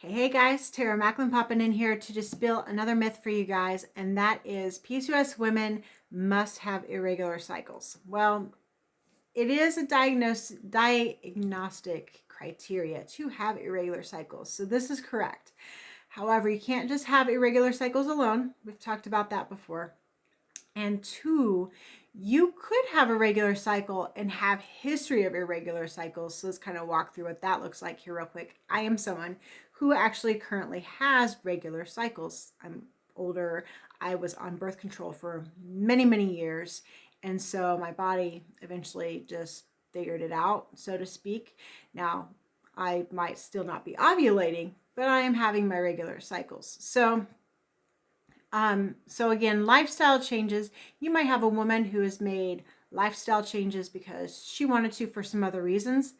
Hey guys, Tara Macklin popping in here to dispel another myth for you guys, and that is PCOS women must have irregular cycles. Well, it is a diagnostic criteria to have irregular cycles, so this is correct. However, you can't just have irregular cycles alone. We've talked about that before. And two, you could have a regular cycle and have history of irregular cycles. So let's kind of walk through what that looks like here real quick. I am someone who actually currently has regular cycles. I'm older. I was on birth control for many, many years. And so my body eventually just figured it out, so to speak. Now, I might still not be ovulating, but I am having my regular cycles. So again, lifestyle changes. You might have a woman who has made lifestyle changes because she wanted to for some other reasons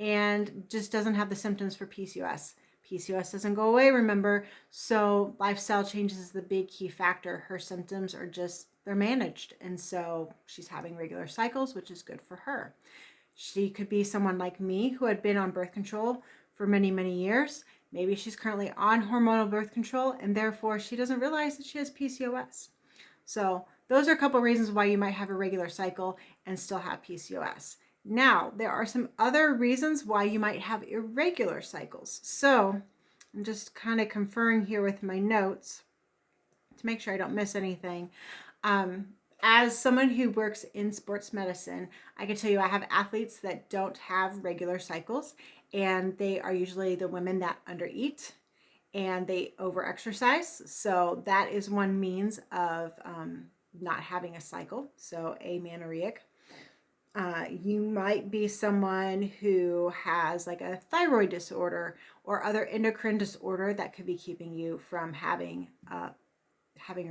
and just doesn't have the symptoms for PCOS. PCOS doesn't go away, remember? So lifestyle changes is the big key factor. Her symptoms are just, they're managed. And so she's having regular cycles, which is good for her. She could be someone like me who had been on birth control for many, many years. Maybe she's currently on hormonal birth control and therefore she doesn't realize that she has PCOS. So those are a couple reasons why you might have a regular cycle and still have PCOS. Now, there are some other reasons why you might have irregular cycles. So I'm just kind of conferring here with my notes to make sure I don't miss anything. As someone who works in sports medicine, I can tell you I have athletes that don't have regular cycles, and they are usually the women that undereat and they overexercise. So that is one means of not having a cycle, so amenorrheic. You might be someone who has like a thyroid disorder or other endocrine disorder that could be keeping you from having a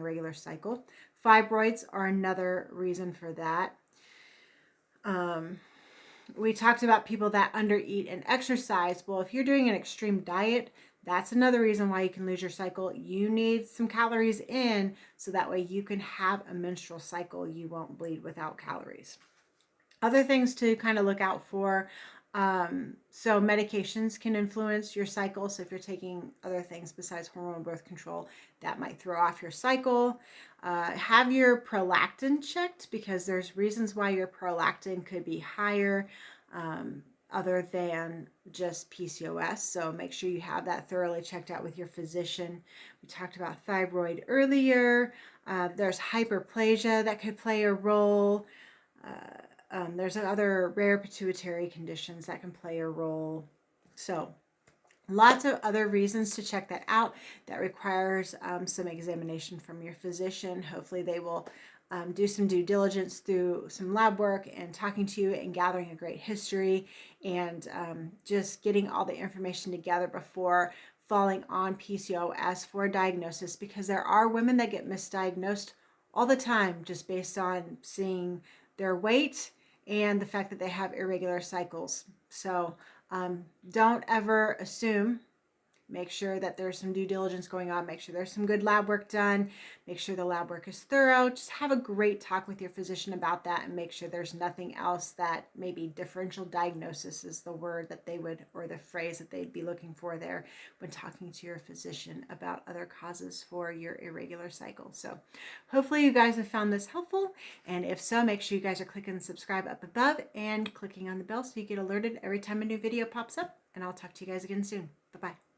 regular cycle. Fibroids are another reason for that. We talked about people that undereat and exercise. Well, if you're doing an extreme diet, that's another reason why you can lose your cycle. You need some calories in so that way you can have a menstrual cycle. You won't bleed without calories. Other things to kind of look out for. So medications can influence your cycle. So if you're taking other things besides hormonal birth control, that might throw off your cycle. Have your prolactin checked because there's reasons why your prolactin could be higher other than just PCOS. So make sure you have that thoroughly checked out with your physician. We talked about thyroid earlier. There's hyperplasia that could play a role. There's other rare pituitary conditions that can play a role. So lots of other reasons to check that out. That requires some examination from your physician. Hopefully they will do some due diligence through some lab work and talking to you and gathering a great history and just getting all the information together before falling on PCOS for a diagnosis, because there are women that get misdiagnosed all the time just based on seeing their weight and the fact that they have irregular cycles. So don't ever assume. Make sure that there's some due diligence going on. Make sure there's some good lab work done. Make sure the lab work is thorough. Just have a great talk with your physician about that and make sure there's nothing else that maybe differential diagnosis is the word that they would, or the phrase that they'd be looking for there when talking to your physician about other causes for your irregular cycle. So hopefully you guys have found this helpful. And if so, make sure you guys are clicking subscribe up above and clicking on the bell so you get alerted every time a new video pops up. And I'll talk to you guys again soon. Bye-bye.